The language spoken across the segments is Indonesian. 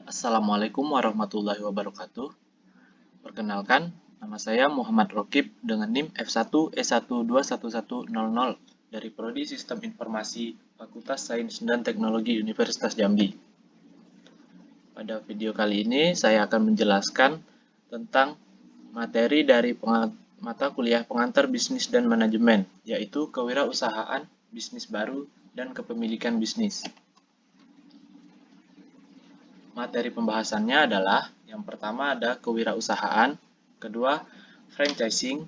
Assalamualaikum warahmatullahi wabarakatuh. Perkenalkan, nama saya Muhammad Rokib dengan NIM F1E1211100 dari Prodi Sistem Informasi Fakultas Sains dan Teknologi Universitas Jambi. Pada video kali ini, saya akan menjelaskan tentang materi dari mata kuliah pengantar bisnis dan manajemen, yaitu kewirausahaan, bisnis baru, dan kepemilikan bisnis. Materi pembahasannya adalah yang pertama ada kewirausahaan, kedua franchising,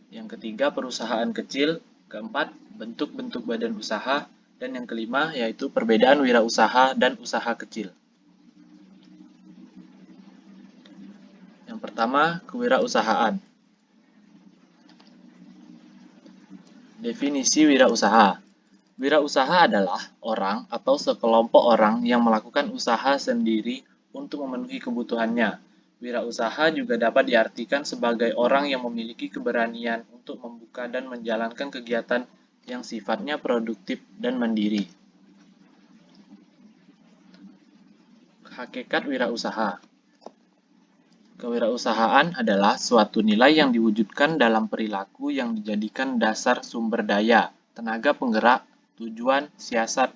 yang ketiga perusahaan kecil, keempat bentuk-bentuk badan usaha, dan yang kelima yaitu perbedaan wirausaha dan usaha kecil. Yang pertama, kewirausahaan. Definisi wirausaha. Wirausaha adalah orang atau sekelompok orang yang melakukan usaha sendiri untuk memenuhi kebutuhannya. Wirausaha juga dapat diartikan sebagai orang yang memiliki keberanian untuk membuka dan menjalankan kegiatan yang sifatnya produktif dan mandiri. Hakikat wirausaha. Kewirausahaan adalah suatu nilai yang diwujudkan dalam perilaku yang dijadikan dasar sumber daya, tenaga penggerak, tujuan, siasat,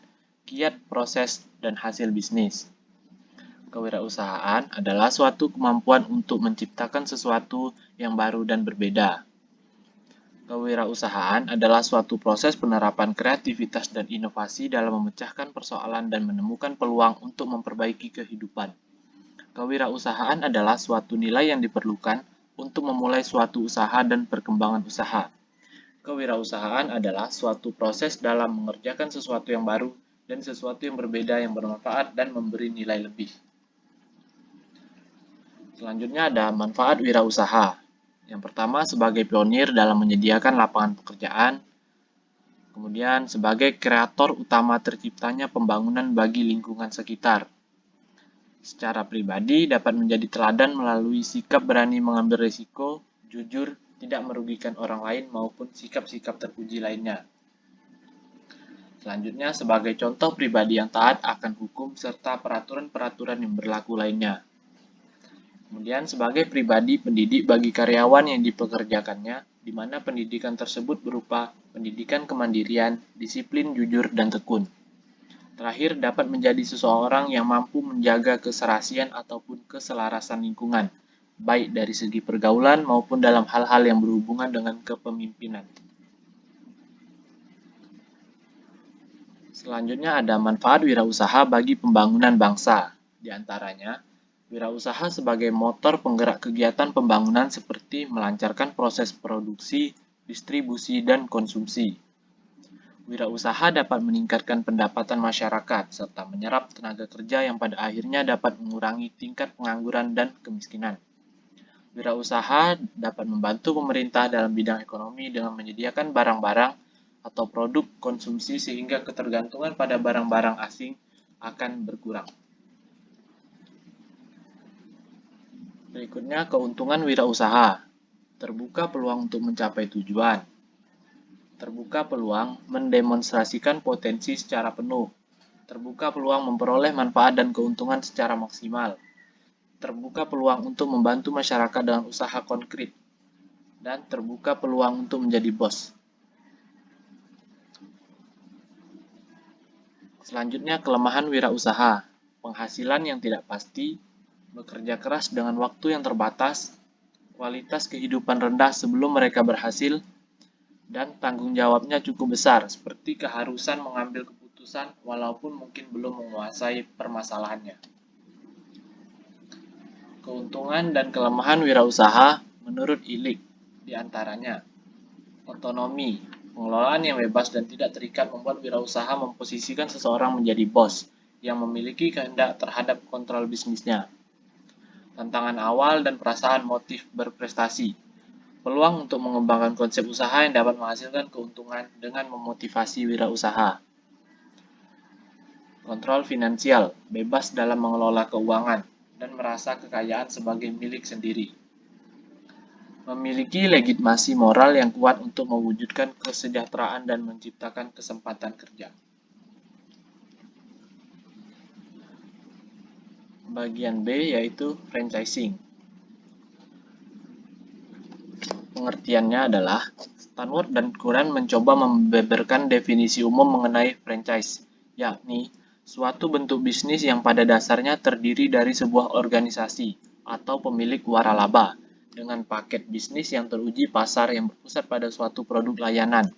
kiat, proses, dan hasil bisnis. Kewirausahaan adalah suatu kemampuan untuk menciptakan sesuatu yang baru dan berbeda. Kewirausahaan adalah suatu proses penerapan kreativitas dan inovasi dalam memecahkan persoalan dan menemukan peluang untuk memperbaiki kehidupan. Kewirausahaan adalah suatu nilai yang diperlukan untuk memulai suatu usaha dan perkembangan usaha. Kewirausahaan adalah suatu proses dalam mengerjakan sesuatu yang baru dan sesuatu yang berbeda yang bermanfaat dan memberi nilai lebih. Selanjutnya ada manfaat wirausaha. Yang pertama, sebagai pionir dalam menyediakan lapangan pekerjaan. Kemudian, sebagai kreator utama terciptanya pembangunan bagi lingkungan sekitar. Secara pribadi, dapat menjadi teladan melalui sikap berani mengambil risiko, jujur, tidak merugikan orang lain maupun sikap-sikap terpuji lainnya. Selanjutnya, sebagai contoh pribadi yang taat akan hukum serta peraturan-peraturan yang berlaku lainnya. Kemudian, sebagai pribadi pendidik bagi karyawan yang dipekerjakannya, di mana pendidikan tersebut berupa pendidikan kemandirian, disiplin, jujur, dan tekun. Terakhir, dapat menjadi seseorang yang mampu menjaga keserasian ataupun keselarasan lingkungan, baik dari segi pergaulan maupun dalam hal-hal yang berhubungan dengan kepemimpinan. Selanjutnya ada manfaat wirausaha bagi pembangunan bangsa. Di antaranya, wirausaha sebagai motor penggerak kegiatan pembangunan seperti melancarkan proses produksi, distribusi, dan konsumsi. Wirausaha dapat meningkatkan pendapatan masyarakat serta menyerap tenaga kerja yang pada akhirnya dapat mengurangi tingkat pengangguran dan kemiskinan. Wirausaha dapat membantu pemerintah dalam bidang ekonomi dengan menyediakan barang-barang atau produk konsumsi sehingga ketergantungan pada barang-barang asing akan berkurang. Berikutnya, keuntungan wirausaha. Terbuka peluang untuk mencapai tujuan. Terbuka peluang mendemonstrasikan potensi secara penuh. Terbuka peluang memperoleh manfaat dan keuntungan secara maksimal. Terbuka peluang untuk membantu masyarakat dengan usaha konkret. Dan terbuka peluang untuk menjadi bos. Selanjutnya, kelemahan wirausaha. Penghasilan yang tidak pasti, bekerja keras dengan waktu yang terbatas, kualitas kehidupan rendah sebelum mereka berhasil, dan tanggung jawabnya cukup besar, seperti keharusan mengambil keputusan walaupun mungkin belum menguasai permasalahannya. Keuntungan dan kelemahan wirausaha menurut ILIK di antaranya otonomi, pengelolaan yang bebas dan tidak terikat membuat wirausaha memposisikan seseorang menjadi bos yang memiliki kehendak terhadap kontrol bisnisnya. Tantangan awal dan perasaan motif berprestasi. Peluang untuk mengembangkan konsep usaha yang dapat menghasilkan keuntungan dengan memotivasi wirausaha. Kontrol finansial, bebas dalam mengelola keuangan, dan merasa kekayaan sebagai milik sendiri. Memiliki legitimasi moral yang kuat untuk mewujudkan kesejahteraan dan menciptakan kesempatan kerja. Bagian B yaitu franchising. Pengertiannya adalah, Stanford dan Curran mencoba membeberkan definisi umum mengenai franchise, yakni suatu bentuk bisnis yang pada dasarnya terdiri dari sebuah organisasi atau pemilik waralaba dengan paket bisnis yang teruji pasar yang berpusat pada suatu produk layanan.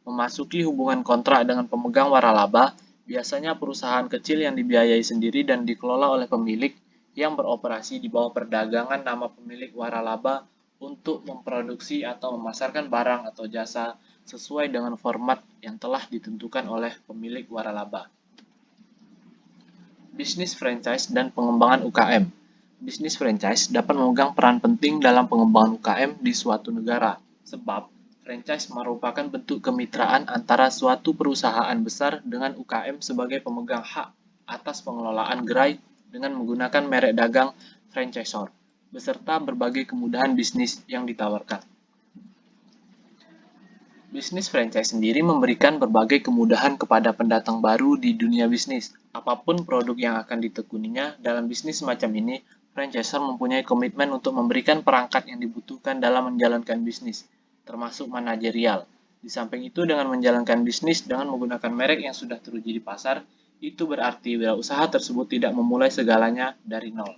Memasuki hubungan kontrak dengan pemegang waralaba, biasanya perusahaan kecil yang dibiayai sendiri dan dikelola oleh pemilik yang beroperasi di bawah perdagangan nama pemilik waralaba untuk memproduksi atau memasarkan barang atau jasa sesuai dengan format yang telah ditentukan oleh pemilik waralaba. Bisnis franchise dan pengembangan UKM. Bisnis franchise dapat memegang peran penting dalam pengembangan UKM di suatu negara, sebab franchise merupakan bentuk kemitraan antara suatu perusahaan besar dengan UKM sebagai pemegang hak atas pengelolaan gerai dengan menggunakan merek dagang franchisor, beserta berbagai kemudahan bisnis yang ditawarkan. Bisnis franchise sendiri memberikan berbagai kemudahan kepada pendatang baru di dunia bisnis. Apapun produk yang akan ditekuninya, dalam bisnis semacam ini, franchisor mempunyai komitmen untuk memberikan perangkat yang dibutuhkan dalam menjalankan bisnis, termasuk manajerial. Di samping itu, dengan menjalankan bisnis dengan menggunakan merek yang sudah teruji di pasar, itu berarti wirausaha tersebut tidak memulai segalanya dari nol.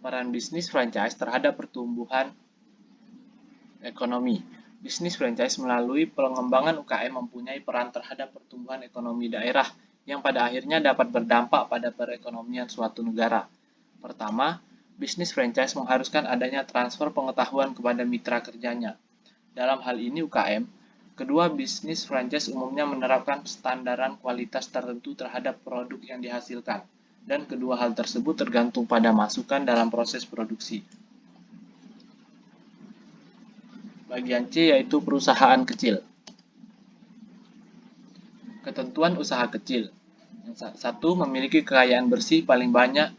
Peran bisnis franchise terhadap pertumbuhan ekonomi. Bisnis franchise melalui pengembangan UKM mempunyai peran terhadap pertumbuhan ekonomi daerah yang pada akhirnya dapat berdampak pada perekonomian suatu negara. Pertama, bisnis franchise mengharuskan adanya transfer pengetahuan kepada mitra kerjanya. Dalam hal ini UKM, kedua bisnis franchise umumnya menerapkan standaran kualitas tertentu terhadap produk yang dihasilkan, dan kedua hal tersebut tergantung pada masukan dalam proses produksi. Bagian C yaitu perusahaan kecil. Ketentuan usaha kecil. Yang satu, memiliki kekayaan bersih paling banyak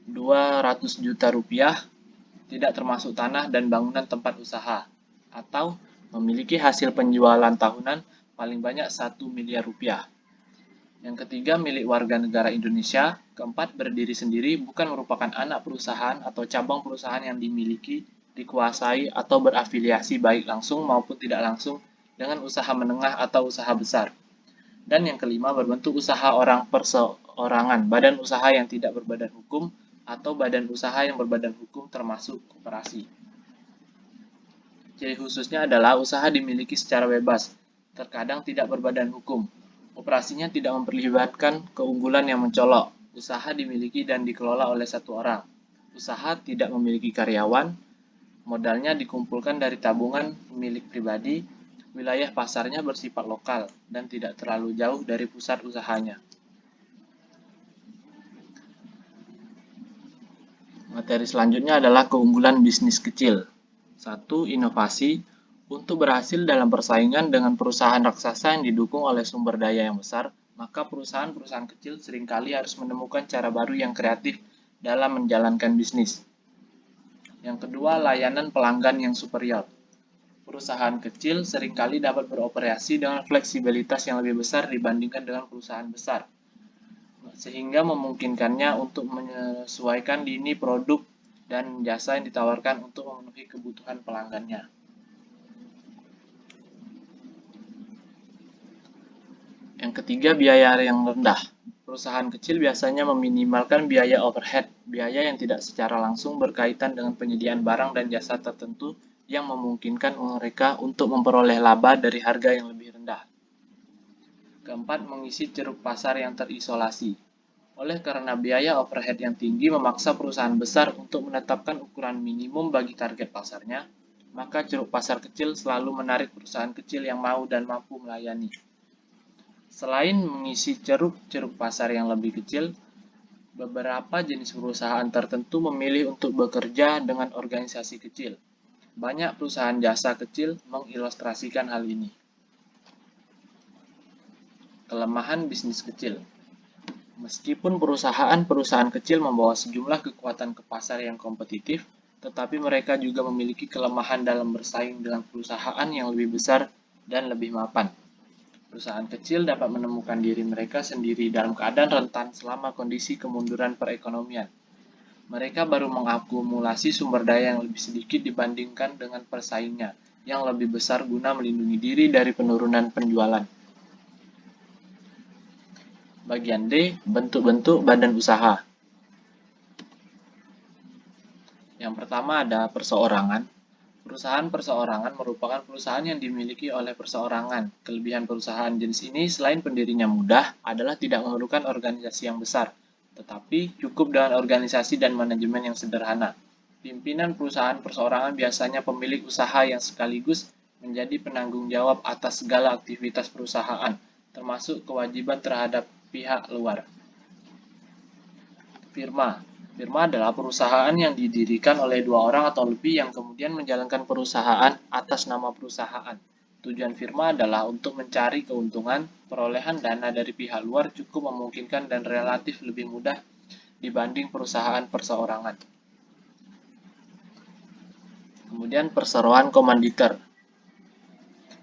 200 juta rupiah, tidak termasuk tanah dan bangunan tempat usaha, atau memiliki hasil penjualan tahunan paling banyak 1 miliar rupiah. Yang ketiga, milik warga negara Indonesia. Keempat, berdiri sendiri, bukan merupakan anak perusahaan atau cabang perusahaan yang dimiliki, dikuasai, atau berafiliasi baik langsung maupun tidak langsung dengan usaha menengah atau usaha besar. Dan yang kelima, berbentuk usaha orang perseorangan, badan usaha yang tidak berbadan hukum, atau badan usaha yang berbadan hukum termasuk koperasi. Ciri khususnya adalah usaha dimiliki secara bebas, terkadang tidak berbadan hukum. Operasinya tidak memperlihatkan keunggulan yang mencolok. Usaha dimiliki dan dikelola oleh satu orang. Usaha tidak memiliki karyawan. Modalnya dikumpulkan dari tabungan milik pribadi. Wilayah pasarnya bersifat lokal dan tidak terlalu jauh dari pusat usahanya. Materi selanjutnya adalah keunggulan bisnis kecil. 1. Inovasi. Untuk berhasil dalam persaingan dengan perusahaan raksasa yang didukung oleh sumber daya yang besar, maka perusahaan-perusahaan kecil seringkali harus menemukan cara baru yang kreatif dalam menjalankan bisnis. Yang kedua, layanan pelanggan yang superior. Perusahaan kecil seringkali dapat beroperasi dengan fleksibilitas yang lebih besar dibandingkan dengan perusahaan besar, sehingga memungkinkannya untuk menyesuaikan lini produk dan jasa yang ditawarkan untuk memenuhi kebutuhan pelanggannya. Yang ketiga, biaya yang rendah. Perusahaan kecil biasanya meminimalkan biaya overhead, biaya yang tidak secara langsung berkaitan dengan penyediaan barang dan jasa tertentu yang memungkinkan mereka untuk memperoleh laba dari harga yang lebih rendah. Keempat, mengisi ceruk pasar yang terisolasi. Oleh karena biaya overhead yang tinggi memaksa perusahaan besar untuk menetapkan ukuran minimum bagi target pasarnya, maka ceruk pasar kecil selalu menarik perusahaan kecil yang mau dan mampu melayani. Selain mengisi ceruk pasar yang lebih kecil, beberapa jenis perusahaan tertentu memilih untuk bekerja dengan organisasi kecil. Banyak perusahaan jasa kecil mengilustrasikan hal ini. Kelemahan bisnis kecil. Meskipun perusahaan-perusahaan kecil membawa sejumlah kekuatan ke pasar yang kompetitif, tetapi mereka juga memiliki kelemahan dalam bersaing dengan perusahaan yang lebih besar dan lebih mapan. Perusahaan kecil dapat menemukan diri mereka sendiri dalam keadaan rentan selama kondisi kemunduran perekonomian. Mereka baru mengakumulasi sumber daya yang lebih sedikit dibandingkan dengan pesaingnya yang lebih besar guna melindungi diri dari penurunan penjualan. Bagian D, bentuk-bentuk badan usaha. Yang pertama ada perseorangan. Perusahaan perseorangan merupakan perusahaan yang dimiliki oleh perseorangan. Kelebihan perusahaan jenis ini selain pendirinya mudah adalah tidak memerlukan organisasi yang besar, tetapi cukup dengan organisasi dan manajemen yang sederhana. Pimpinan perusahaan perseorangan biasanya pemilik usaha yang sekaligus menjadi penanggung jawab atas segala aktivitas perusahaan, termasuk kewajiban terhadap pihak luar. Firma. Firma adalah perusahaan yang didirikan oleh dua orang atau lebih yang kemudian menjalankan perusahaan atas nama perusahaan. Tujuan firma adalah untuk mencari keuntungan, perolehan dana dari pihak luar cukup memungkinkan dan relatif lebih mudah dibanding perusahaan perseorangan. Kemudian perseroan komanditer.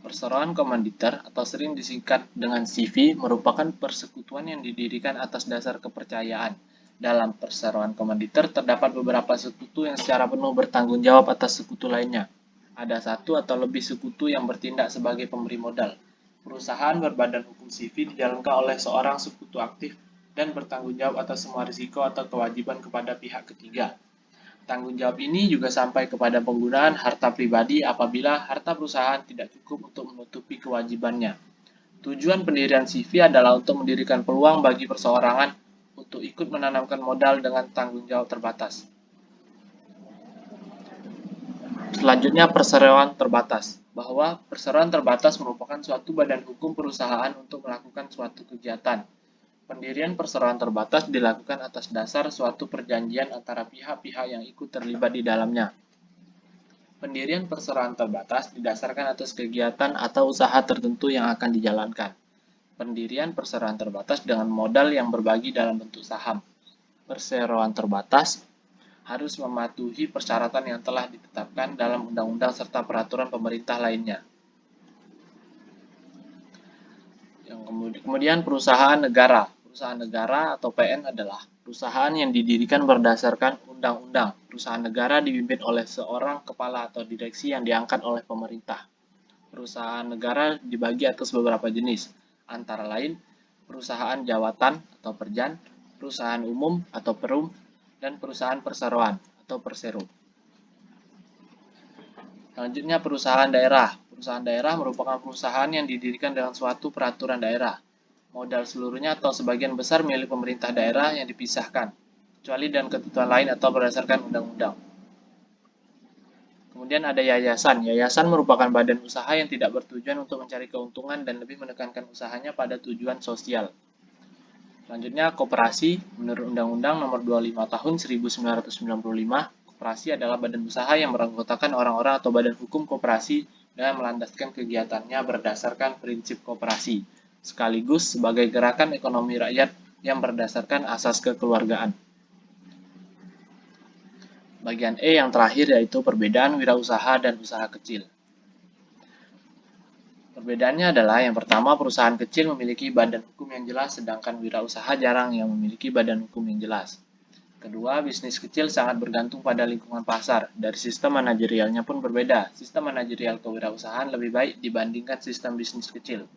Perseroan komanditer atau sering disingkat dengan CV merupakan persekutuan yang didirikan atas dasar kepercayaan. Dalam perseroan komanditer terdapat beberapa sekutu yang secara penuh bertanggung jawab atas sekutu lainnya. Ada satu atau lebih sekutu yang bertindak sebagai pemberi modal. Perusahaan berbadan hukum CV dijalankan oleh seorang sekutu aktif dan bertanggung jawab atas semua risiko atau kewajiban kepada pihak ketiga. Tanggung jawab ini juga sampai kepada penggunaan harta pribadi apabila harta perusahaan tidak cukup untuk menutupi kewajibannya. Tujuan pendirian CV adalah untuk mendirikan peluang bagi perseorangan untuk ikut menanamkan modal dengan tanggung jawab terbatas. Selanjutnya perseroan terbatas, bahwa perseroan terbatas merupakan suatu badan hukum perusahaan untuk melakukan suatu kegiatan. Pendirian perseroan terbatas dilakukan atas dasar suatu perjanjian antara pihak-pihak yang ikut terlibat di dalamnya. Pendirian perseroan terbatas didasarkan atas kegiatan atau usaha tertentu yang akan dijalankan. Pendirian perseroan terbatas dengan modal yang berbagi dalam bentuk saham. Perseroan terbatas harus mematuhi persyaratan yang telah ditetapkan dalam undang-undang serta peraturan pemerintah lainnya. Kemudian perusahaan negara. Perusahaan negara atau PN adalah perusahaan yang didirikan berdasarkan undang-undang. Perusahaan negara dipimpin oleh seorang kepala atau direksi yang diangkat oleh pemerintah. Perusahaan negara dibagi atas beberapa jenis, antara lain perusahaan jawatan atau perjan, perusahaan umum atau perum, dan perusahaan perseroan atau persero. Selanjutnya perusahaan daerah. Perusahaan daerah merupakan perusahaan yang didirikan dengan suatu peraturan daerah. Modal seluruhnya atau sebagian besar milik pemerintah daerah yang dipisahkan, kecuali dan ketentuan lain atau berdasarkan undang-undang. Kemudian ada yayasan. Yayasan merupakan badan usaha yang tidak bertujuan untuk mencari keuntungan dan lebih menekankan usahanya pada tujuan sosial. Selanjutnya koperasi. Menurut Undang-Undang Nomor 25 Tahun 1995, koperasi adalah badan usaha yang beranggotakan orang-orang atau badan hukum koperasi dengan melandaskan kegiatannya berdasarkan prinsip koperasi, sekaligus sebagai gerakan ekonomi rakyat yang berdasarkan asas kekeluargaan. Bagian E yang terakhir yaitu perbedaan wirausaha dan usaha kecil. Perbedaannya adalah yang pertama, perusahaan kecil memiliki badan hukum yang jelas, sedangkan wirausaha jarang yang memiliki badan hukum yang jelas. Kedua, bisnis kecil sangat bergantung pada lingkungan pasar. Dari sistem manajerialnya pun berbeda. Sistem manajerial kewirausahaan lebih baik dibandingkan sistem bisnis kecil.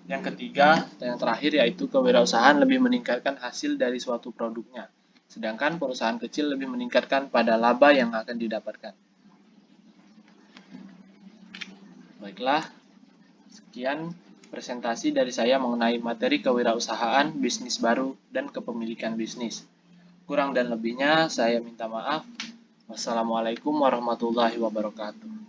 Yang ketiga dan yang terakhir yaitu kewirausahaan lebih meningkatkan hasil dari suatu produknya, sedangkan perusahaan kecil lebih meningkatkan pada laba yang akan didapatkan. Baiklah, sekian presentasi dari saya mengenai materi kewirausahaan, bisnis baru, dan kepemilikan bisnis. Kurang dan lebihnya saya minta maaf. Wassalamualaikum warahmatullahi wabarakatuh.